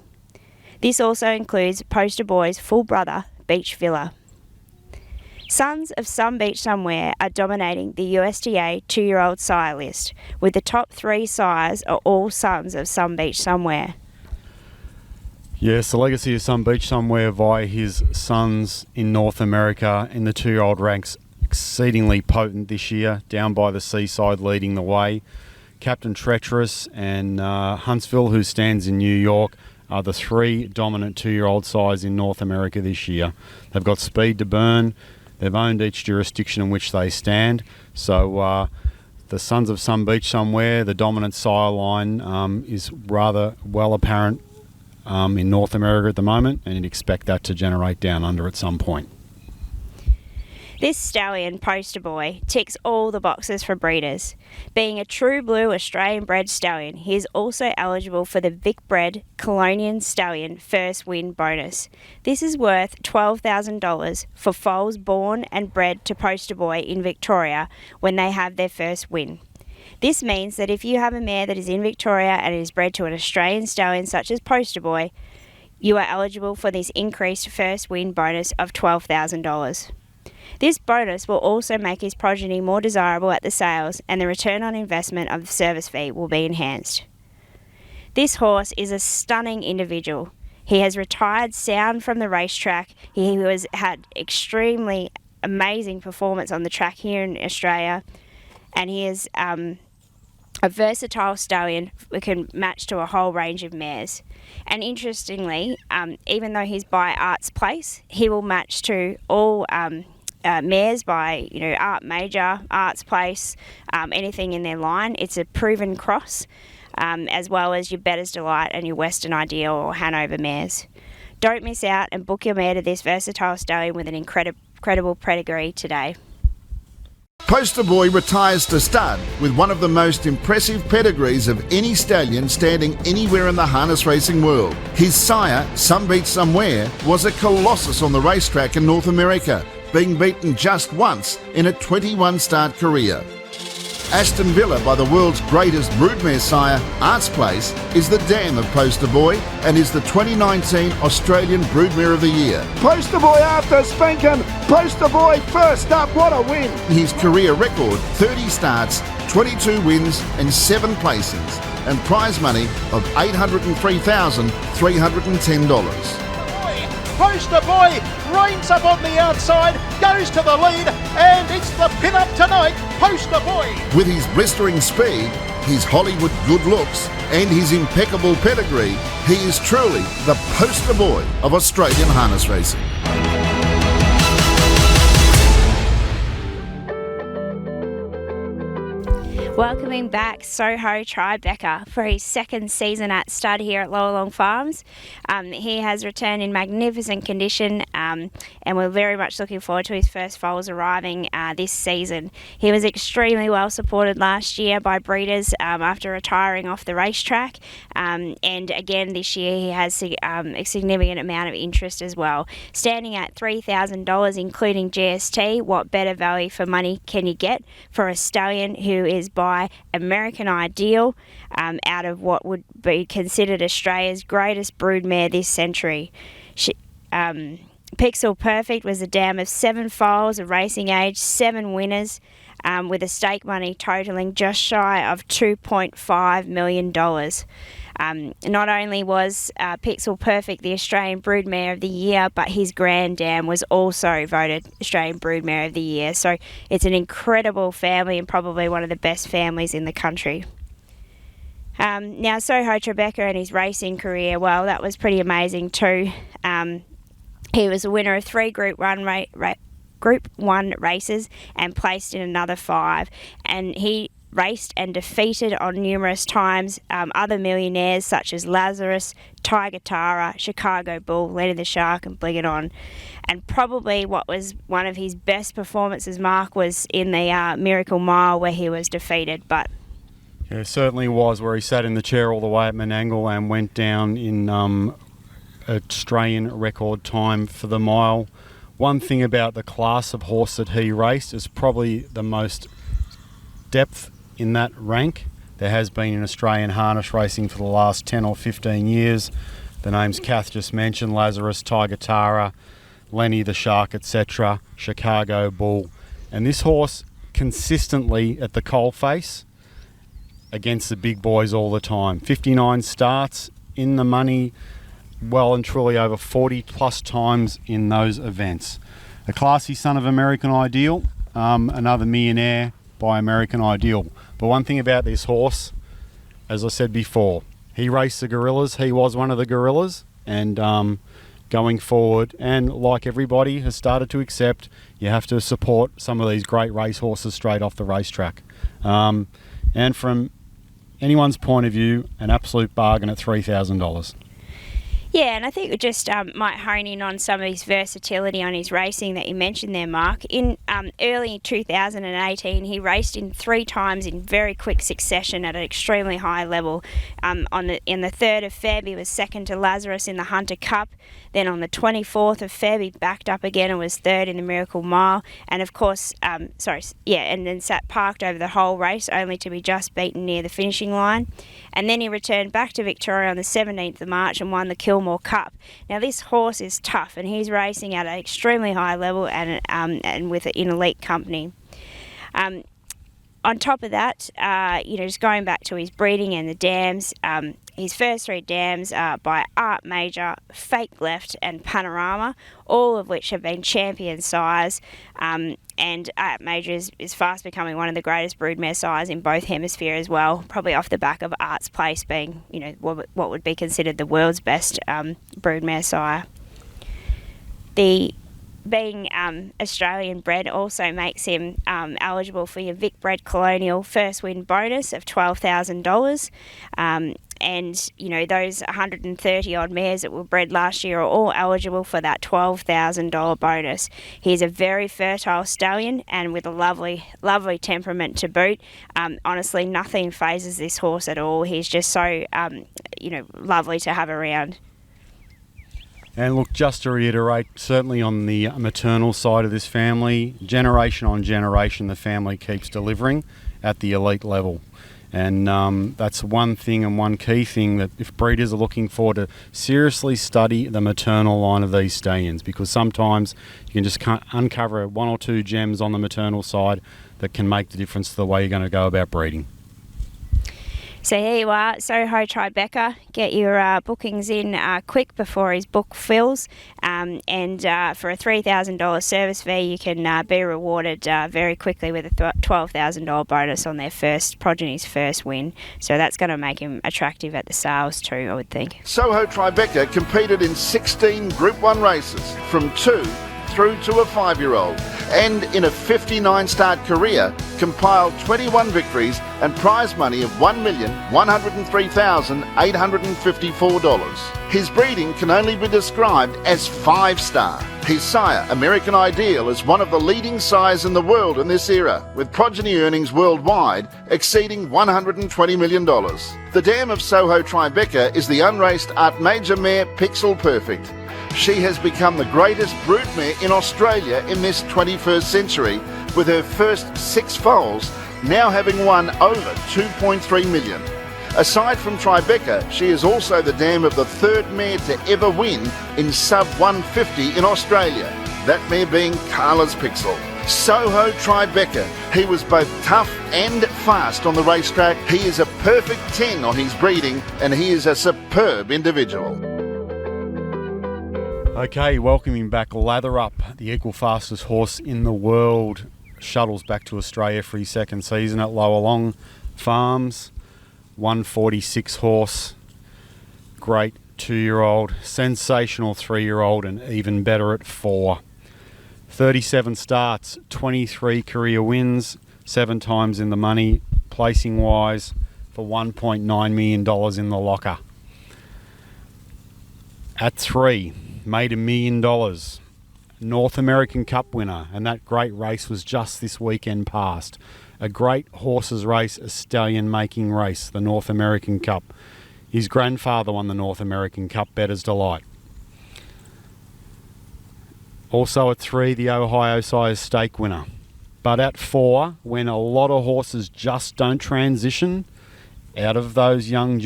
This also includes Poster Boy's full brother, Beach Villa. Sons of Some Beach Somewhere are dominating the USDA 2-year-old sire list, with the top 3 sires are all sons of Some Beach Somewhere. Yes, the legacy of Some Beach Somewhere via his sons in North America in the 2-year-old ranks exceedingly potent this year, down by the seaside leading the way. Captain Treacherous and Huntsville, who stands in New York, are the 3 dominant 2-year-old sires in North America this year. They've got speed to burn. They've owned each jurisdiction in which they stand. So the Sons of Some Beach Somewhere, the dominant sire line, is rather well apparent in North America at the moment, and you'd expect that to generate down under at some point. This stallion, Poster Boy, ticks all the boxes for breeders. Being a true blue Australian bred stallion, he is also eligible for the Vic Bred Colonian Stallion First Win bonus. This is worth $12,000 for foals born and bred to Poster Boy in Victoria when they have their first win. This means that if you have a mare that is in Victoria and is bred to an Australian stallion such as Poster Boy, you are eligible for this increased first win bonus of $12,000. This bonus will also make his progeny more desirable at the sales, and the return on investment of the service fee will be enhanced. This horse is a stunning individual. He has retired sound from the racetrack. He had extremely amazing performance on the track here in Australia, and he is a versatile stallion who can match to a whole range of mares. And interestingly, even though he's by Arts Place, he will match to all mares by Art Major, Arts Place, anything in their line. It's a proven cross, as well as your Better's Delight and your Western Ideal or Hanover mares. Don't miss out and book your mare to this versatile stallion with an incredible pedigree today. Poster Boy retires to stud with one of the most impressive pedigrees of any stallion standing anywhere in the harness racing world. His sire, Some Beach Somewhere, was a colossus on the racetrack in North America, being beaten just once in a 21-start career. Aston Villa, by the world's greatest broodmare sire, Arts Place, is the dam of Poster Boy and is the 2019 Australian Broodmare of the Year. Poster Boy after spanking, Poster Boy first up, what a win! His career record, 30 starts, 22 wins and 7 placings, and prize money of $803,310. Poster Boy reigns up on the outside, goes to the lead, and it's the pin-up tonight, Poster Boy. With his blistering speed, his Hollywood good looks, and his impeccable pedigree, he is truly the poster boy of Australian harness racing. Welcoming back Soho Tribeca for his second season at stud here at Llowalong Farms. He has returned in magnificent condition, and we're very much looking forward to his first foals arriving this season. He was extremely well supported last year by breeders after retiring off the racetrack, and again this year he has a significant amount of interest as well. Standing at $3,000 including GST, what better value for money can you get for a stallion who is by American Ideal, out of what would be considered Australia's greatest broodmare this century. Pixel Perfect was a dam of 7 foals of racing age, 7 winners, with a stake money totaling just shy of $2.5 million. Not only was Pixel Perfect the Australian Broodmare of the Year, but his Grand Dam was also voted Australian Broodmare of the Year. So it's an incredible family and probably one of the best families in the country. Now Soho Tribeca and his racing career, well, that was pretty amazing too. He was a winner of 3 Group 1 Group 1 races and placed in another 5. And he raced and defeated on numerous times other millionaires such as Lazarus, Tiger Tara, Chicago Bull, Lenny the Shark and Bling It On. And probably what was one of his best performances, Mark, was in the Miracle Mile where he was defeated. But yeah, it certainly was, where he sat in the chair all the way at Menangle and went down in Australian record time for the mile. One thing about the class of horse that he raced is probably the most depth in that rank there has been in Australian harness racing for the last 10 or 15 years. The names Kath just mentioned, Lazarus, Tiger Tara, Lenny the Shark, etc., Chicago Bull. And this horse consistently at the coalface against the big boys all the time. 59 starts in the money, well and truly over 40 plus times in those events. A classy son of American Ideal, another millionaire by American Ideal. But one thing about this horse, as I said before, he raced the gorillas. He was one of the gorillas, and going forward, and like everybody has started to accept, you have to support some of these great race horses straight off the racetrack. And from anyone's point of view, an absolute bargain at $3,000. yeah, and I think we just might hone in on some of his versatility on his racing that you mentioned there, Mark. In early 2018, he raced in 3 times in very quick succession at an extremely high level. In the 3rd of Feb, he was second to Lazarus in the Hunter Cup. Then on the 24th of Feb, he backed up again and was 3rd in the Miracle Mile. And of course, and then sat parked over the whole race, only to be just beaten near the finishing line. And then he returned back to Victoria on the 17th of March and won the Kilmore Cup. Now this horse is tough, and he's racing at an extremely high level and with in elite company. On top of that, just going back to his breeding and the dams, his first 3 dams are by Art Major, Fake Left and Panorama, all of which have been champion sires. And Art Major is fast becoming one of the greatest broodmare sires in both hemispheres as well, probably off the back of Art's Place being, what would be considered the world's best broodmare sire. Being Australian bred also makes him eligible for your Vic Bred Colonial first win bonus of $12,000. And those 130 odd mares that were bred last year are all eligible for that $12,000 bonus. He's a very fertile stallion and with a lovely temperament to boot. Honestly, nothing phases this horse at all. He's just so lovely to have around. And look, just to reiterate, certainly on the maternal side of this family, generation on generation, the family keeps delivering at the elite level. And that's one thing and one key thing that if breeders are looking for, to seriously study the maternal line of these stallions, because sometimes you can just uncover 1 or 2 gems on the maternal side that can make the difference to the way you're going to go about breeding. So here you are, Soho Tribeca. Get your bookings in quick before his book fills. And for a $3,000 service fee, you can be rewarded very quickly with a $12,000 bonus on their progeny's first win. So that's going to make him attractive at the sales too, I would think. Soho Tribeca competed in 16 Group 1 races from 2 through to a 5-year-old, and in a 59-start career compiled 21 victories and prize money of $1,103,854. His breeding can only be described as 5-star. His sire, American Ideal, is one of the leading sires in the world in this era, with progeny earnings worldwide exceeding $120 million. The dam of Soho Tribeca is the unraced Art Major mare Pixel Perfect. She has become the greatest broodmare in Australia in this 21st century, with her first 6 foals now having won over $2.3 million. Aside from Tribeca, she is also the dam of the 3rd mare to ever win in sub 150 in Australia, that mare being Carla's Pixel. Soho Tribeca. He was both tough and fast on the racetrack. He is a perfect 10 on his breeding, and he is a superb individual. Okay, welcoming back Lather Up, the equal fastest horse in the world, shuttles back to Australia for his 2nd season at Llowalong Farms. 146 horse, great 2-year-old, sensational 3-year-old, and even better at 4. 37 starts, 23 career wins, 7 times in the money, placing wise for $1.9 million in the locker. At 3, made $1 million. North American Cup winner, and that great race was just this weekend past. A great horses race, a stallion making race, the North American Cup. His grandfather won the North American Cup, Bettor's Delight. Also at 3, the Ohio Sires Stake winner. But at 4, when a lot of horses just don't transition, out of those young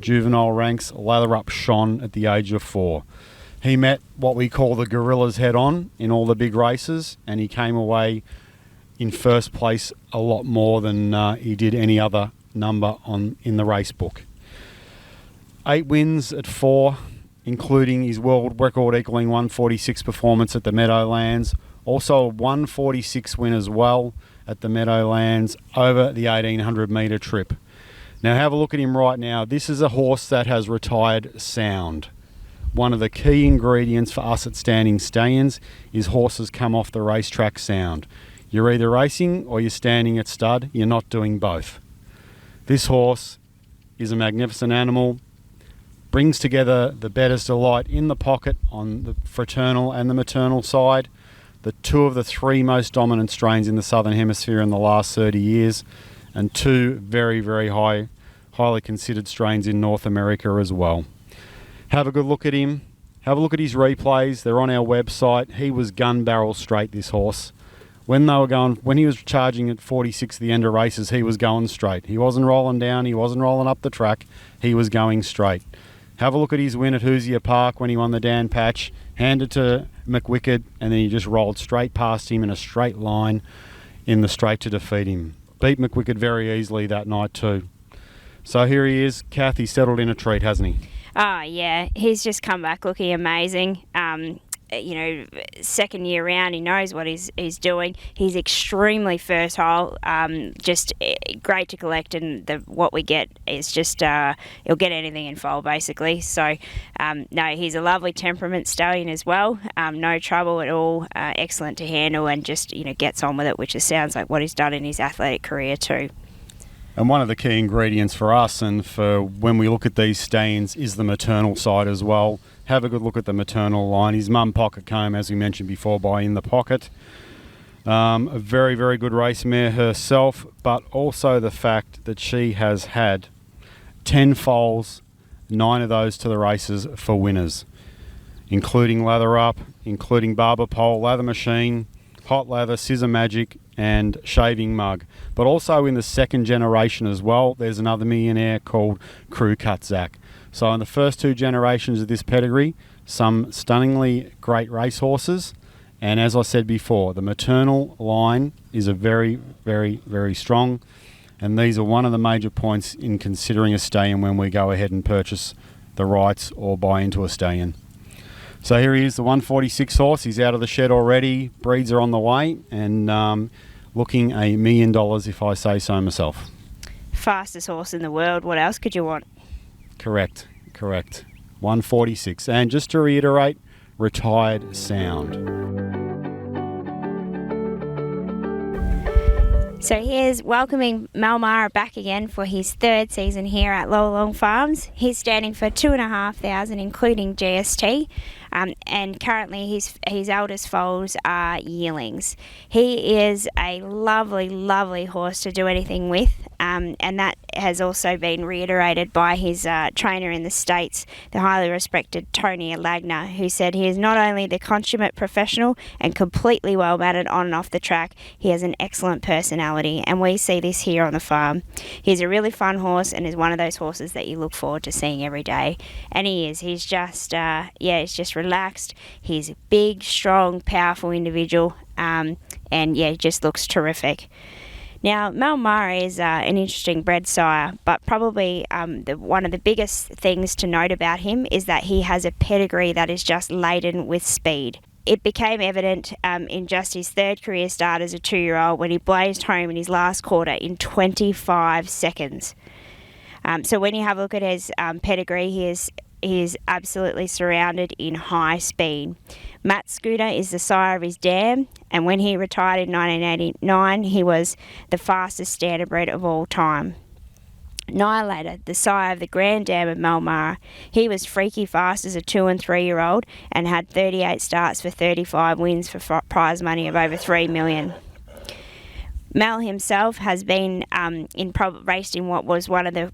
juvenile ranks, Lather Up shone at the age of 4. He met what we call the gorillas head on in all the big races, and he came away in first place a lot more than he did any other number in the race book. 8 wins at 4, including his world record equaling 146 performance at the Meadowlands. Also a 146 win as well at the Meadowlands over the 1800 metre trip. Now have a look at him right now. This is a horse that has retired sound. One of the key ingredients for us at Standing Stallions is horses come off the racetrack sound. You're either racing or you're standing at stud. You're not doing both. This horse is a magnificent animal. Brings together the Bettor's Delight in the pocket on the fraternal and the maternal side. The 2 of the 3 most dominant strains in the Southern Hemisphere in the last 30 years. And 2 very, very highly considered strains in North America as well. Have a good look at him. Have a look at his replays. They're on our website. He was gun barrel straight, this horse. When he was charging at 46 at the end of races, he was going straight. He wasn't rolling down. He wasn't rolling up the track. He was going straight. Have a look at his win at Hoosier Park when he won the Dan Patch. Handed to McWicked, and then he just rolled straight past him in a straight line in the straight to defeat him. Beat McWicked very easily that night too. So here he is. Kathy settled in a treat, hasn't he? Oh, yeah. He's just come back looking amazing. Second year round, he knows what he's doing. He's extremely fertile, just great to collect, and what we get is just, he'll get anything in foal, basically. So, no, he's a lovely temperament stallion as well. No trouble at all, excellent to handle, and just, gets on with it, which sounds like what he's done in his athletic career too. And one of the key ingredients for us and for when we look at these stallions is the maternal side as well. Have a good look at the maternal line. His mum Pocket came, as we mentioned before, by In the Pocket. A very, very good race mare herself, but also the fact that she has had 10 foals, 9 of those to the races for winners, including Lather Up, including Barber Pole, Lather Machine, Hot Lather, Scissor Magic, and Shaving Mug. But also in the second generation as well, there's another millionaire called Crew Cut Zach. So in the first 2 generations of this pedigree, some stunningly great racehorses. And as I said before, the maternal line is a very, very, very strong. And these are one of the major points in considering a stallion when we go ahead and purchase the rights or buy into a stallion. So here he is, the 146 horse. He's out of the shed already. Breeds are on the way, and looking $1 million if I say so myself. Fastest horse in the world. What else could you want? Correct. 146. And just to reiterate, retired sound. So here's welcoming Malmara back again for his 3rd season here at Llowalong Farms. He's standing for 2,500, including GST, and currently his eldest foals are yearlings. He is a lovely, lovely horse to do anything with, and that has also been reiterated by his trainer in the States, the highly respected Tony Alagna, who said he is not only the consummate professional and completely well-mannered on and off the track, he has an excellent personality, and we see this here on the farm. He's a really fun horse and is one of those horses that you look forward to seeing every day, and he is. He's just, he's just relaxed. He's a big, strong, powerful individual, and he just looks terrific. Now, Malmara is an interesting bred sire, but probably one of the biggest things to note about him is that he has a pedigree that is just laden with speed. It became evident in just his 3rd career start as a 2-year-old when he blazed home in his last quarter in 25 seconds. So when you have a look at his pedigree, he is he is absolutely surrounded in high speed. Matt Scooter is the sire of his dam, and when he retired in 1989, he was the fastest standardbred of all time. Annihilator, the sire of the Grand Dam of Melmara, he was freaky fast as a 2 and 3 year old and had 38 starts for 35 wins for prize money of over $3 million. Mel himself has been raced in what was one of the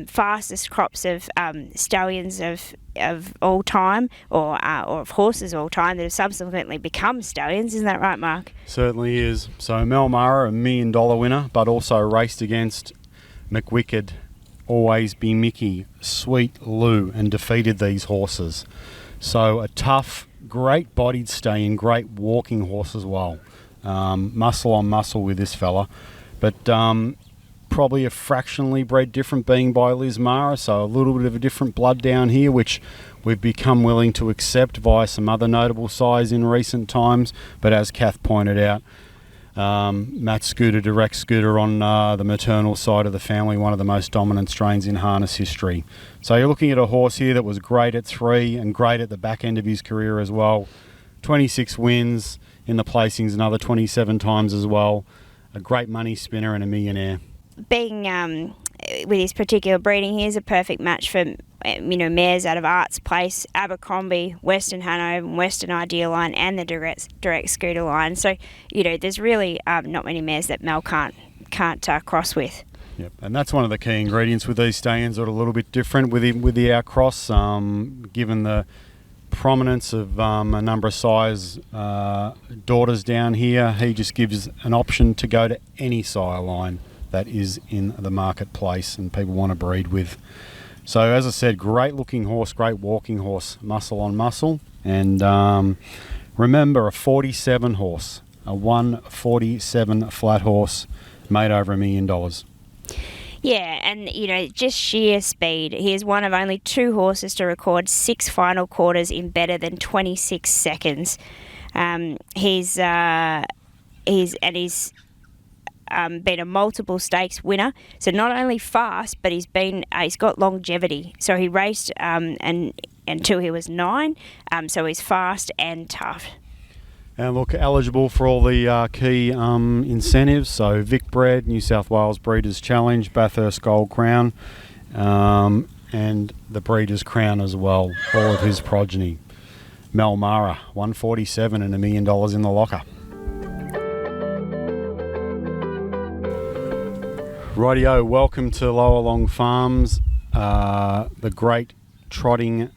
fastest crops of stallions of all time, or of horses all time, that have subsequently become stallions. Isn't that right, Mark? Certainly is. So Mel Mara, $1 million winner, but also raced against McWicked, Always Be Mickey, Sweet Lou, and defeated these horses. So a tough, great-bodied stallion, great walking horse as well. Muscle on muscle with this fella, but probably a fractionally bred different being by Liz Mara, so a little bit of a different blood down here, which we've become willing to accept via some other notable sires in recent times. But as Kath pointed out, Matt Scooter, direct Scooter on the maternal side of the family, one of the most dominant strains in harness history. So you're looking at a horse here that was great at 3 and great at the back end of his career as well. 26 wins in the placings, another 27 times as well. A great money spinner and a millionaire. Being with his particular breeding, he is a perfect match for mares out of Arts Place, Abercrombie, Western Hanover, Western Ideal line, and the direct Scooter line. So there's really not many mares that Mel can't cross with. Yep, and that's one of the key ingredients with these stallions that are a little bit different with the outcross, given the prominence of a number of sires daughters down here. He just gives an option to go to any sire line that is in the marketplace and people want to breed with. So as I said, great looking horse, great walking horse, muscle on muscle. And remember, a 47 horse, a 147 flat horse, made over $1 million. Yeah, and just sheer speed. He is one of only 2 horses to record 6 final quarters in better than 26 seconds. He's been a multiple stakes winner. So not only fast, but he's got longevity. So he raced until he was 9. So he's fast and tough. And look, eligible for all the key incentives. So Vic Bred, New South Wales Breeders' Challenge, Bathurst Gold Crown, and the Breeders' Crown as well, all of his progeny. Mel Mara, 147 and $1 million in the locker. Rightio, welcome to Llowalong Farms, the great trotting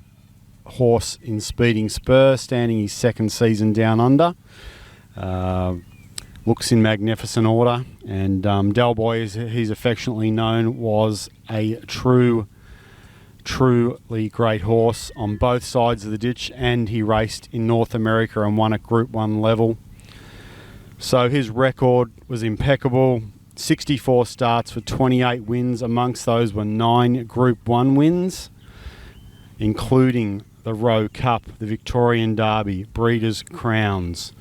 horse in Speeding Spur, standing his 2nd season down under. Looks in magnificent order, and Del Boy, as he's affectionately known, was a truly great horse on both sides of the ditch, and he raced in North America and won at Group 1 level. So his record was impeccable. 64 starts for 28 wins. Amongst those were 9 Group 1 wins, including the Rowe Cup, the Victorian Derby, Breeders' Crowns,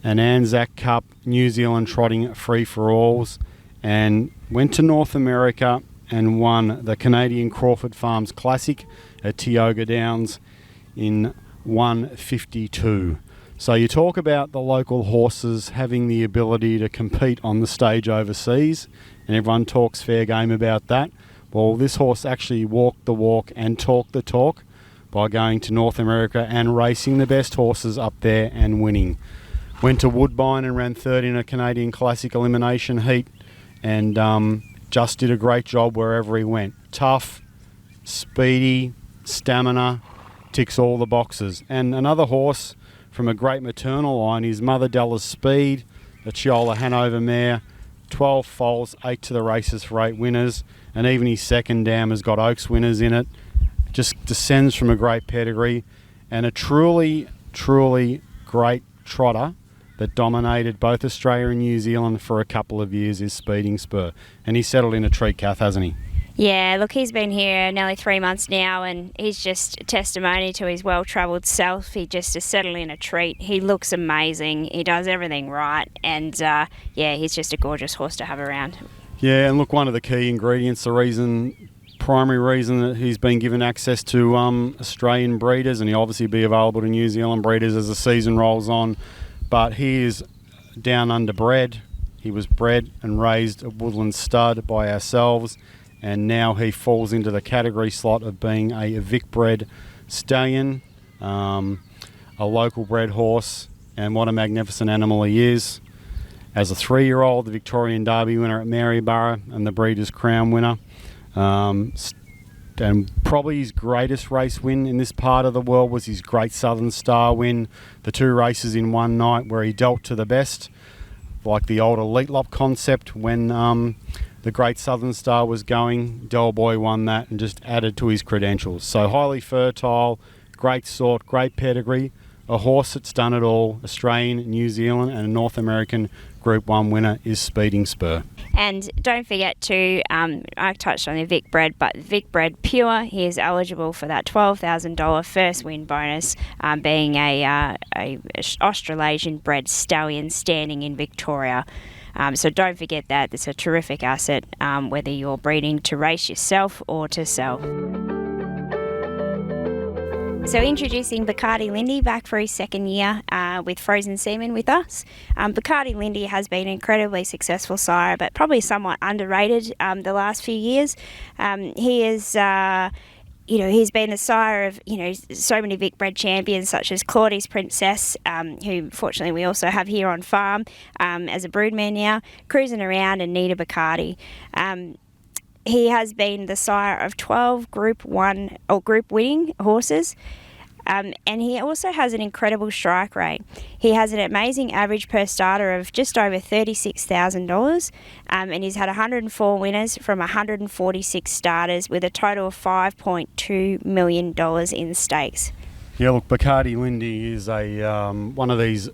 an Anzac Cup, New Zealand Trotting Free-for-Alls, and went to North America and won the Canadian Crawford Farms Classic at Tioga Downs in 1:52. So you talk about the local horses having the ability to compete on the stage overseas, and everyone talks fair game about that. Well, this horse actually walked the walk and talked the talk by going to North America and racing the best horses up there and winning. Went to Woodbine and ran 3rd in a Canadian Classic elimination heat, and just did a great job wherever he went. Tough, speedy, stamina, ticks all the boxes. And another horse from a great maternal line is Mother Della's Speed, the Chiola Hanover mare, 12 foals, 8 to the races for 8 winners, and even his 2nd dam has got Oaks winners in it. Just descends from a great pedigree, and a truly great trotter that dominated both Australia and New Zealand for a couple of years is Speeding Spur. And he's settled in a treat, Kath, hasn't he? Yeah, look, he's been here nearly 3 months now, and he's just testimony to his well-travelled self. He just is settled in a treat. He looks amazing. He does everything right, and he's just a gorgeous horse to have around. Yeah, and look, one of the key ingredients, the reason primary reason that he's been given access to Australian breeders, and he'll obviously be available to New Zealand breeders as the season rolls on. But he is down underbred. He was bred and raised at Woodlands Stud by ourselves, and now he falls into the category slot of being a Vic-bred stallion, a local bred horse, and what a magnificent animal he is. As a 3-year-old, the Victorian Derby winner at Maryborough and the Breeders' Crown winner. And probably his greatest race win in this part of the world was his Great Southern Star win, the 2 races in one night where he dealt to the best, like the old Elite Lop concept when the Great Southern Star was going. Del Boy won that and just added to his credentials. So highly fertile, great sort, great pedigree, a horse that's done it all, Australian, New Zealand and a North American Group 1 winner is Speeding Spur. And don't forget to, I touched on the Vic Bred, but Vic Bred Pure, he is eligible for that $12,000 first win bonus, being a Australasian bred stallion standing in Victoria. So don't forget that. It's a terrific asset, whether you're breeding to race yourself or to sell. So introducing Bacardi Lindy back for his second year with Frozen Semen with us. Bacardi Lindy has been an incredibly successful sire, but probably somewhat underrated the last few years. He is, he's been the sire of, so many Vic bred champions such as Claudie's Princess, who fortunately we also have here on farm as a broodmare now, cruising around, and Nita Bacardi. He has been the sire of 12 Group 1 or Group winning horses, and he also has an incredible strike rate. He has an amazing average per starter of just over $36,000, and he's had 104 winners from 146 starters with a total of $5.2 million in stakes. Yeah, look, Bacardi Lindy is a one of these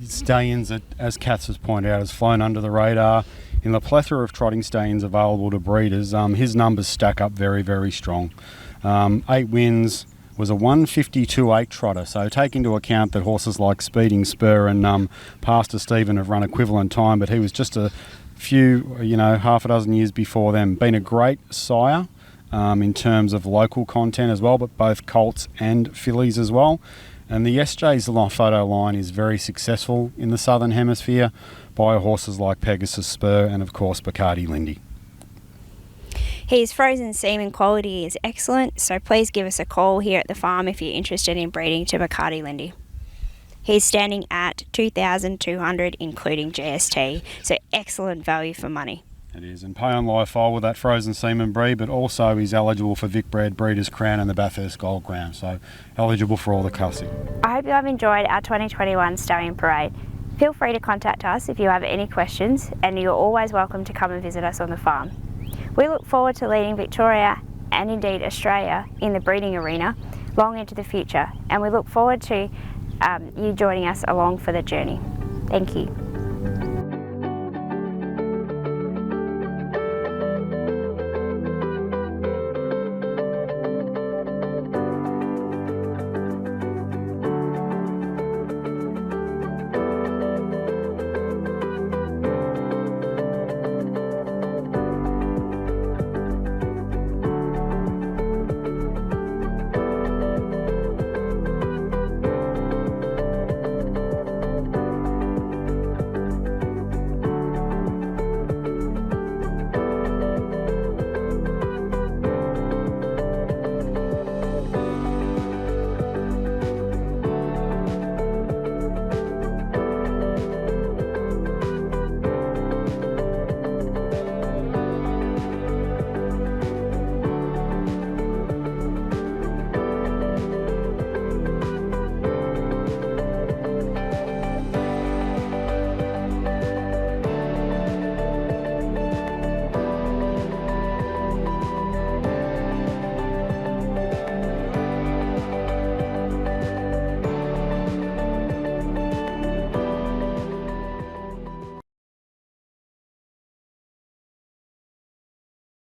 stallions that, as Katz has pointed out, has flown under the radar. In the plethora of trotting stallions available to breeders, his numbers stack up very, very strong. 8 wins, was a 152.8 trotter, so take into account that horses like Speeding Spur and Pastor Stephen have run equivalent time, but he was just a few, half a dozen years before them. Been a great sire in terms of local content as well, but both colts and fillies as well. And the SJ's photo line is very successful in the Southern Hemisphere by horses like Pegasus Spur and, of course, Bacardi Lindy. His frozen semen quality is excellent, so please give us a call here at the farm if you're interested in breeding to Bacardi Lindy. He's standing at $2,200 including GST, so excellent value for money. It is, and pay on live file with that frozen semen breed, but also he's eligible for Vic Bred Breeders' Crown and the Bathurst Gold Crown, so eligible for all the cussing. I hope you have enjoyed our 2021 Stallion Parade. Feel free to contact us if you have any questions, and you're always welcome to come and visit us on the farm. We look forward to leading Victoria and indeed Australia in the breeding arena long into the future, and we look forward to you joining us along for the journey. Thank you.